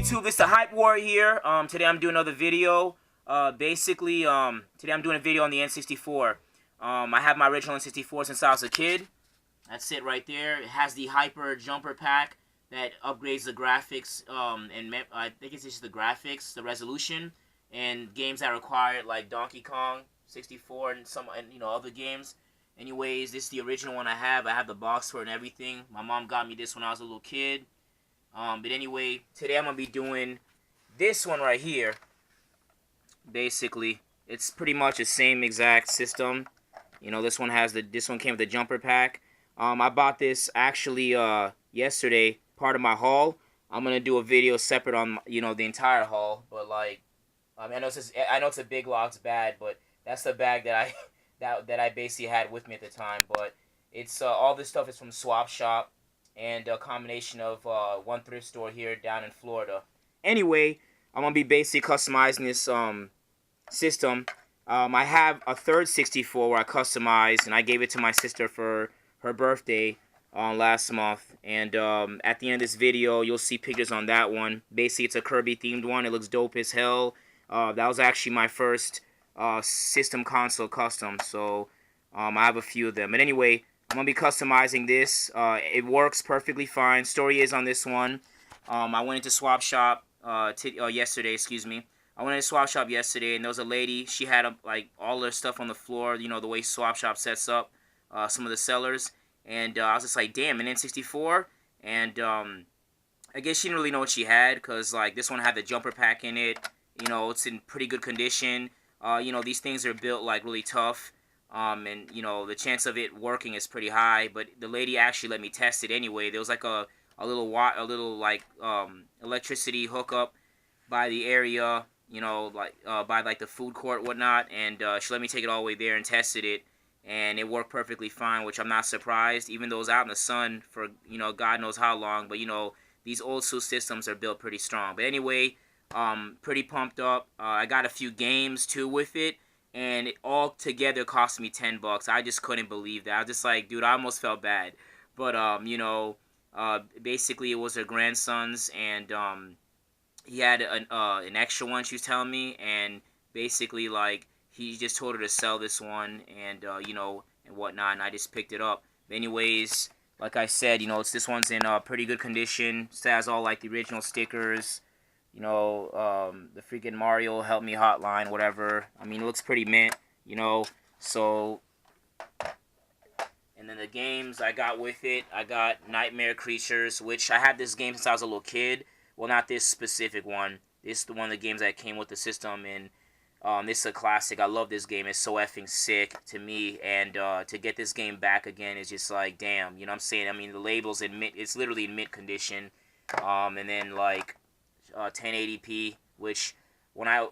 YouTube? It's the Hype War here. Today I'm doing another video. Today I'm doing a video on the N64. I have my original N64 since I was a kid. That's it right there. It has the Hyper Jumper Pack that upgrades the graphics. I think it's just the graphics, the resolution, and games that require it, like Donkey Kong 64 and other games. Anyways, this is the original one I have. I have the box for it and everything. My mom got me this when I was a little kid. But anyway, today I'm going to be doing this one right here. Basically, it's pretty much the same exact system. You know, this one came with the jumper pack. I bought this actually yesterday, part of my haul. I'm going to do a video separate on, the entire haul. But like, I know it's a big log's bad, but that's the bag that I basically had with me at the time. But it's all this stuff is from Swap Shop. And a combination of one thrift store here down in Florida. Anyway, I'm going to be basically customizing this system. I have a third 64 where I customized, and I gave it to my sister for her birthday last month. And at the end of this video, you'll see pictures on that one. Basically, it's a Kirby-themed one. It looks dope as hell. That was actually my first system console custom, so I have a few of them. But anyway, I'm going to be customizing this. It works perfectly fine. Story is on this one. I went into Swap Shop yesterday, I went into Swap Shop yesterday, and there was a lady. She had all her stuff on the floor, the way Swap Shop sets up some of the sellers. And I was just like, damn, an N64? And I guess she didn't really know what she had, because this one had the jumper pack in it. It's in pretty good condition. These things are built really tough. And the chance of it working is pretty high, but the lady actually let me test it anyway. There was a little electricity hookup by the area, by the food court, whatnot, and she let me take it all the way there and tested it, and it worked perfectly fine, which I'm not surprised, even though it was out in the sun for God knows how long. But these old school systems are built pretty strong. But anyway, pretty pumped up. I got a few games too with it. And it all together cost me $10. I just couldn't believe that. I was just like, dude, I almost felt bad. But basically it was her grandson's, and he had an extra one, she was telling me, and basically he just told her to sell this one, and and whatnot, and I just picked it up. But anyways, like I said, this one's in pretty good condition. It has all the original stickers. The freaking Mario Help Me hotline, whatever. I mean, it looks pretty mint, so. And then the games I got with it, I got Nightmare Creatures, which I had this game since I was a little kid. Well, not this specific one. This is one of the games that came with the system, and this is a classic. I love this game. It's so effing sick to me, and to get this game back again is just like, damn, you know what I'm saying? I mean, the label's in mint, it's literally in mint condition, and then 1080p, which when I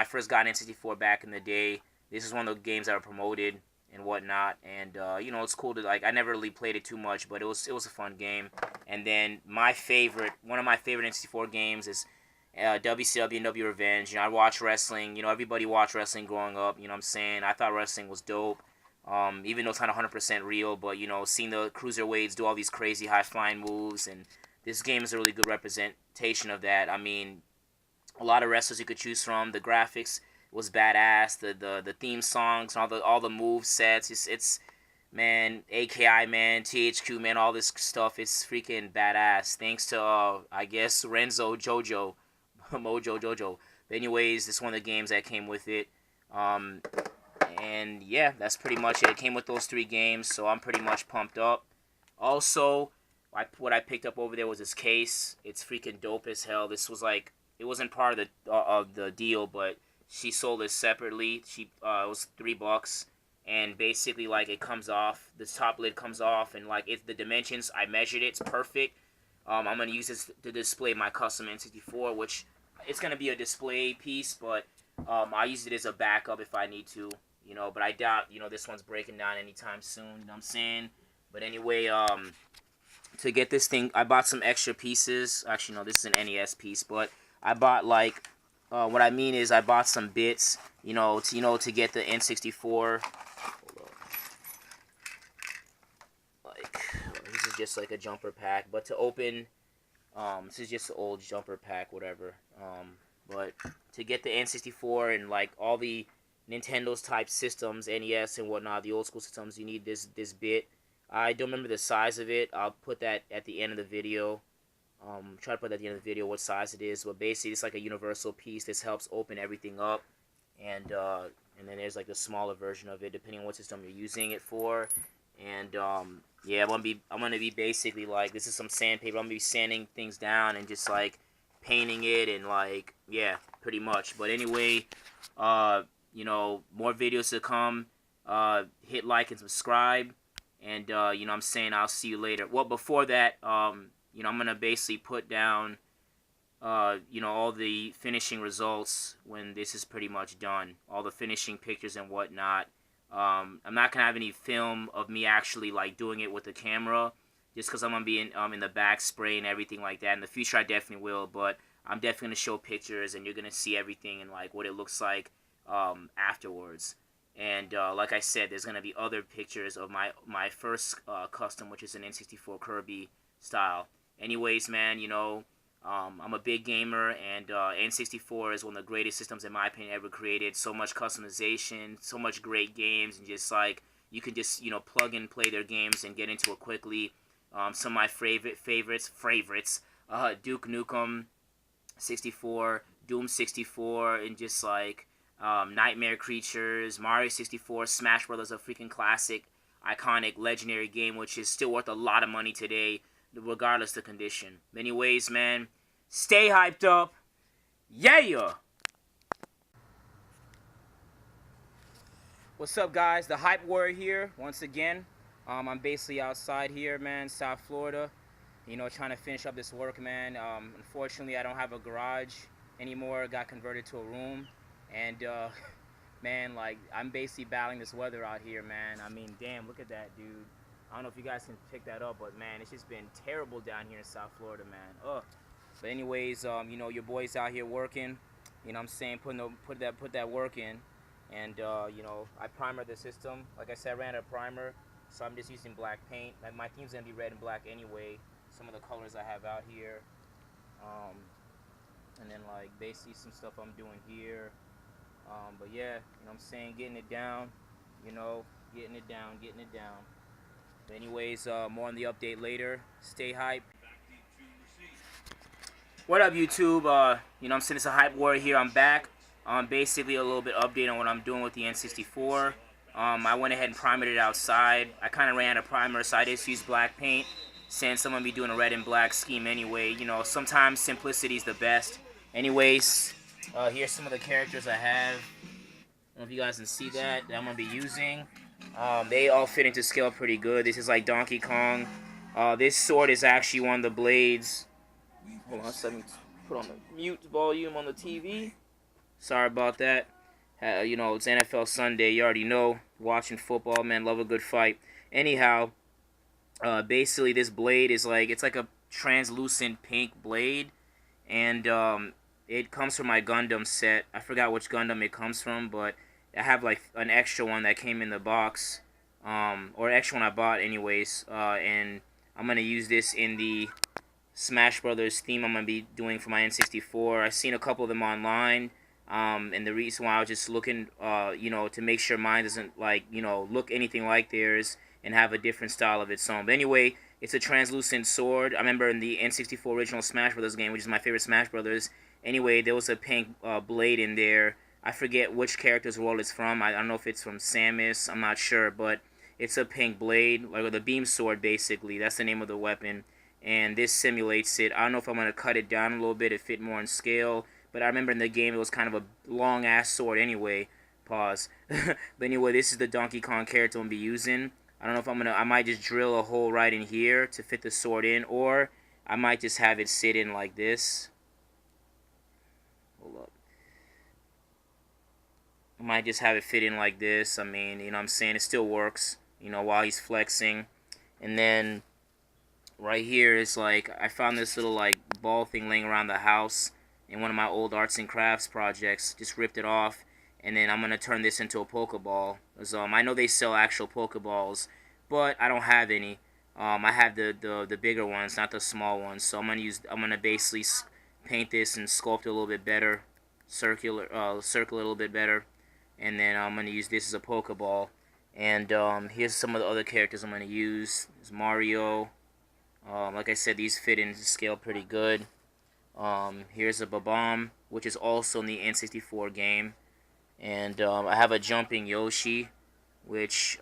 first got N64 back in the day, this is one of the games that were promoted and whatnot, and it's cool to I never really played it too much, but it was a fun game. And then one of my favorite N64 games is WCW and W Revenge. I watched wrestling. Everybody watched wrestling growing up. You know what I'm saying? I thought wrestling was dope. Even though it's not 100% real, but seeing the cruiserweights do all these crazy high flying moves, and this game is a really good representation of that. I mean, a lot of wrestlers you could choose from. The graphics was badass. The theme songs, all the move sets. It's man, AKI man, THQ man, all this stuff. It's freaking badass. Thanks to I guess Mojo Jojo. But anyways, this is one of the games that came with it. And yeah, that's pretty much it. It came with those 3 games, so I'm pretty much pumped up. Also, what I picked up over there was this case. It's freaking dope as hell. This was it wasn't part of the deal, but she sold this separately. It was $3, and basically it comes off. This top lid comes off, and the dimensions, I measured it. It's perfect. I'm gonna use this to display my custom N64, which it's gonna be a display piece, but I use it as a backup if I need to. But I doubt this one's breaking down anytime soon. You know what I'm saying? But anyway, to get this thing, I bought some extra pieces. Actually, no, this is an NES piece, but I bought what I mean is I bought some bits, to get the N64. This is just a jumper pack, but to open This is just an old jumper pack, whatever. But to get the N64 and like all the Nintendo's type systems, NES and whatnot, the old school systems, you need this bit. I don't remember the size of it. I'll put that at the end of the video. Try to put at the end of the video what size it is. But basically, it's like a universal piece. This helps open everything up, and then there's like the smaller version of it, depending on what system you're using it for. And yeah, I'm gonna be basically like, this is some sandpaper. I'm gonna be sanding things down and just like painting it and like, yeah, pretty much. But anyway, you know, more videos to come. Hit like and subscribe, and you know, I'm saying I'll see you later. Well, before that, you know, I'm gonna basically put down you know, all the finishing results when this is pretty much done, all the finishing pictures and whatnot. I'm not gonna have any film of me actually like doing it with the camera, just because I'm gonna be in the back spray and everything like that. In the future, I definitely will, but I'm definitely gonna show pictures, and you're gonna see everything and like what it looks like afterwards. And like I said, there's gonna be other pictures of my first custom, which is an N64 Kirby style. Anyways, man, you know, I'm a big gamer, and N64 is one of the greatest systems, in my opinion, ever created. So much customization, so much great games, and just like, you can just, you know, plug and play their games and get into it quickly. Some of my favorites, Duke Nukem 64, Doom 64, and just like Nightmare Creatures, Mario 64, Smash Brothers, a freaking classic, iconic, legendary game, which is still worth a lot of money today, regardless of the condition. Anyways, man, stay hyped up. Yeah! What's up, guys? The Hype Warrior here, once again. I'm basically outside here, man, South Florida. You know, trying to finish up this work, man. Unfortunately, I don't have a garage anymore. Got converted to a room. And, man, like, I'm basically battling this weather out here, man. I mean, damn, look at that, dude. I don't know if you guys can pick that up, but man, it's just been terrible down here in South Florida, man. Ugh. But anyways, you know, your boy's out here working. You know what I'm saying? Put that work in. And you know, I primered the system. Like I said, I ran a primer, so I'm just using black paint. Like, my theme's gonna be red and black anyway. Some of the colors I have out here. And then like basically some stuff I'm doing here. But yeah, you know what I'm saying, getting it down. You know, getting it down. But anyways, more on the update later. Stay hype. What up, YouTube? You know, I'm saying, it's a Hype Warrior here. I'm back. Basically a little bit update on what I'm doing with the N64. I went ahead and primed it outside. I kind of ran a primer, so I just used black paint, since I'm going to be doing a red and black scheme anyway. You know, sometimes simplicity is the best. Anyways, here's some of the characters I have. I don't know if you guys can see that I'm going to be using. They all fit into scale pretty good. This is like Donkey Kong. This sword is actually one of the blades. Hold on, let me put on the mute volume on the TV. Sorry about that. You know, it's NFL Sunday. You already know. Watching football, man. Love a good fight. Anyhow, basically this blade is like, it's like a translucent pink blade. And it comes from my Gundam set. I forgot which Gundam it comes from, but I have like an extra one that came in the box. Or extra one I bought anyways. And I'm going to use this in the Smash Brothers theme I'm going to be doing for my N64. I've seen a couple of them online. And the reason why I was just looking, you know, to make sure mine doesn't, like, you know, look anything like theirs and have a different style of its own. But anyway, it's a translucent sword. I remember in the N64 original Smash Brothers game, which is my favorite Smash Brothers, anyway, there was a pink blade in there. I forget which character's world it's from. I don't know if it's from Samus. I'm not sure, but it's a pink blade, like the beam sword, basically. That's the name of the weapon. And this simulates it. I don't know if I'm going to cut it down a little bit to fit more in scale. But I remember in the game it was kind of a long-ass sword anyway. Pause. But anyway, this is the Donkey Kong character I'm going to be using. I don't know if I might just drill a hole right in here to fit the sword in. Or I might just have it sit in like this. Hold up. I might just have it fit in like this. I mean, you know what I'm saying? It still works, you know, while he's flexing. And then right here is like, I found this little like ball thing laying around the house in one of my old arts and crafts projects. Just ripped it off, and then I'm gonna turn this into a Pokeball. I know they sell actual Pokeballs, but I don't have any. I have the bigger ones, not the small ones. So I'm gonna basically paint this and sculpt it a little bit better, circle it a little bit better, and then I'm gonna use this as a Pokeball. And here's some of the other characters I'm gonna use. There's Mario. Like I said, these fit into scale pretty good. Here's a Babam, which is also in the N64 game. And I have a jumping Yoshi, which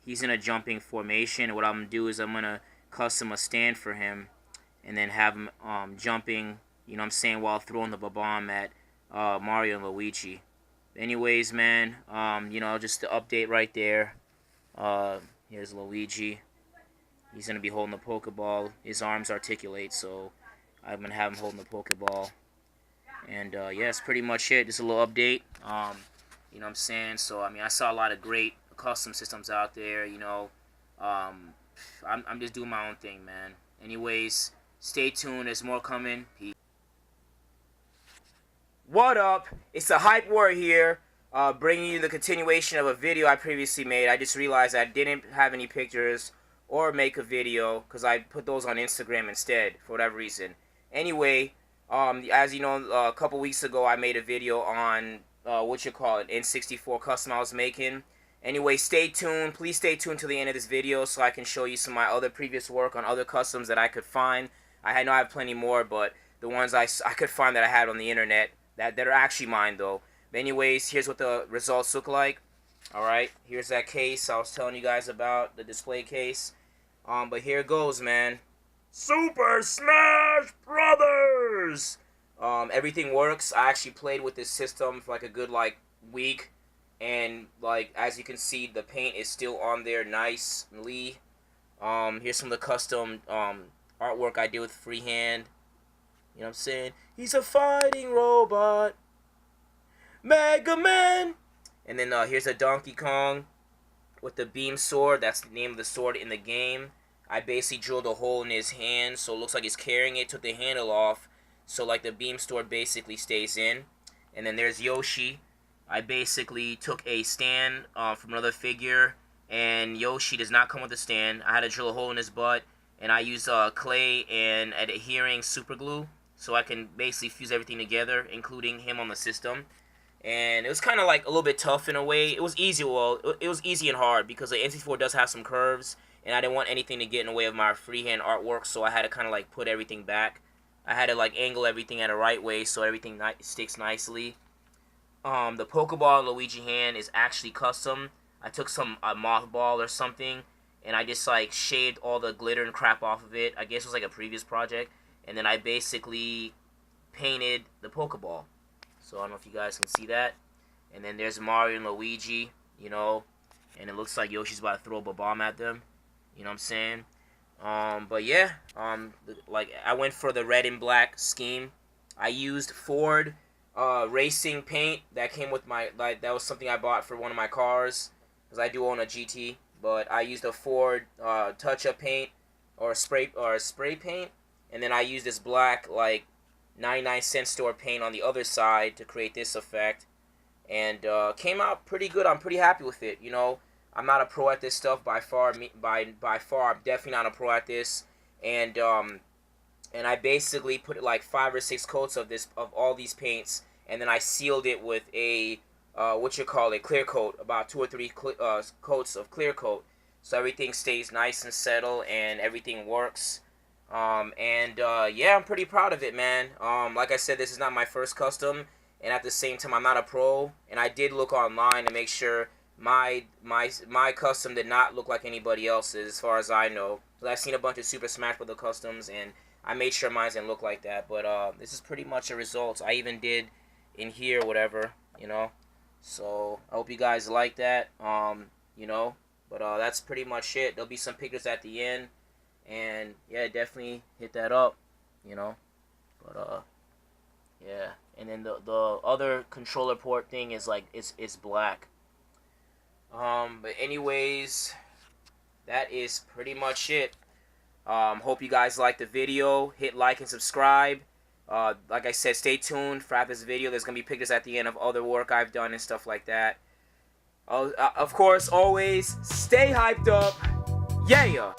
he's in a jumping formation. And what I'm going to do is I'm going to custom a stand for him and then have him jumping, you know what I'm saying, while throwing the Babam at Mario and Luigi. Anyways, man, you know, just the update right there. Here's Luigi. He's going to be holding the Pokeball. His arms articulate, so I'm going to have him holding the Pokeball. And, yeah, that's pretty much it. Just a little update. You know what I'm saying? So, I mean, I saw a lot of great custom systems out there, you know. I'm just doing my own thing, man. Anyways, stay tuned. There's more coming. Peace. What up? It's the Hype War here, bringing you the continuation of a video I previously made. I just realized I didn't have any pictures or make a video because I put those on Instagram instead for whatever reason. Anyway, as you know, a couple weeks ago I made a video on N64 custom I was making. Anyway, stay tuned. Please stay tuned to the end of this video so I can show you some of my other previous work on other customs that I could find. I know I have plenty more, but the ones I could find that I had on the internet that are actually mine though. But anyways, here's what the results look like. Alright, here's that case I was telling you guys about, the display case. But here it goes, man. Super Smash Brothers! Everything works. I actually played with this system for like a good week. And like as you can see, the paint is still on there nicely. Here's some of the custom artwork I did with freehand. You know what I'm saying? He's a fighting robot. Mega Man! And then here's a Donkey Kong with the beam sword. That's the name of the sword in the game. I basically drilled a hole in his hand, so it looks like he's carrying it, took the handle off, so like the beam sword basically stays in. And then there's Yoshi. I basically took a stand from another figure, and Yoshi does not come with a stand. I had to drill a hole in his butt, and I used clay and adhering super glue, so I can basically fuse everything together, including him on the system. And it was kind of like a little bit tough in a way. It was easy, it was easy and hard because the N64 does have some curves, and I didn't want anything to get in the way of my freehand artwork, so I had to kind of like put everything back. I had to like angle everything at the right way so everything sticks nicely. The Pokeball in Luigi hand is actually custom. I took some mothball or something, and I just like shaved all the glitter and crap off of it. I guess it was like a previous project, and then I basically painted the Pokeball. So I don't know if you guys can see that. And then there's Mario and Luigi, you know, and it looks like Yoshi's about to throw a bomb at them. You know what I'm saying? But yeah, like I went for the red and black scheme. I used Ford racing paint that came with my that was something I bought for one of my cars because I do own a GT. But I used a Ford touch-up paint or spray paint, and then I used this black 99-cent store paint on the other side to create this effect, and came out pretty good. I'm pretty happy with it. You know, I'm not a pro at this stuff by far. By far, I'm definitely not a pro at this. And I basically put like 5 or 6 coats of all these paints, and then I sealed it with a clear coat, about 2 or 3 coats of clear coat, so everything stays nice and settled and everything works. Yeah, I'm pretty proud of it, man. Like I said, this is not my first custom, and at the same time, I'm not a pro, and I did look online to make sure my custom did not look like anybody else's, as far as I know. But I've seen a bunch of Super Smash Bros. Customs, and I made sure mine didn't look like that. But this is pretty much the results. I even did in here, whatever, you know. So I hope you guys like that, you know. But that's pretty much it. There'll be some pictures at the end. And yeah, definitely hit that up, you know. But yeah. And then the other controller port thing is like it's black. But anyways, that is pretty much it. Hope you guys liked the video. Hit like and subscribe. Like I said, stay tuned for after this video. There's gonna be pictures at the end of other work I've done and stuff like that. Of course, always stay hyped up. Yeah.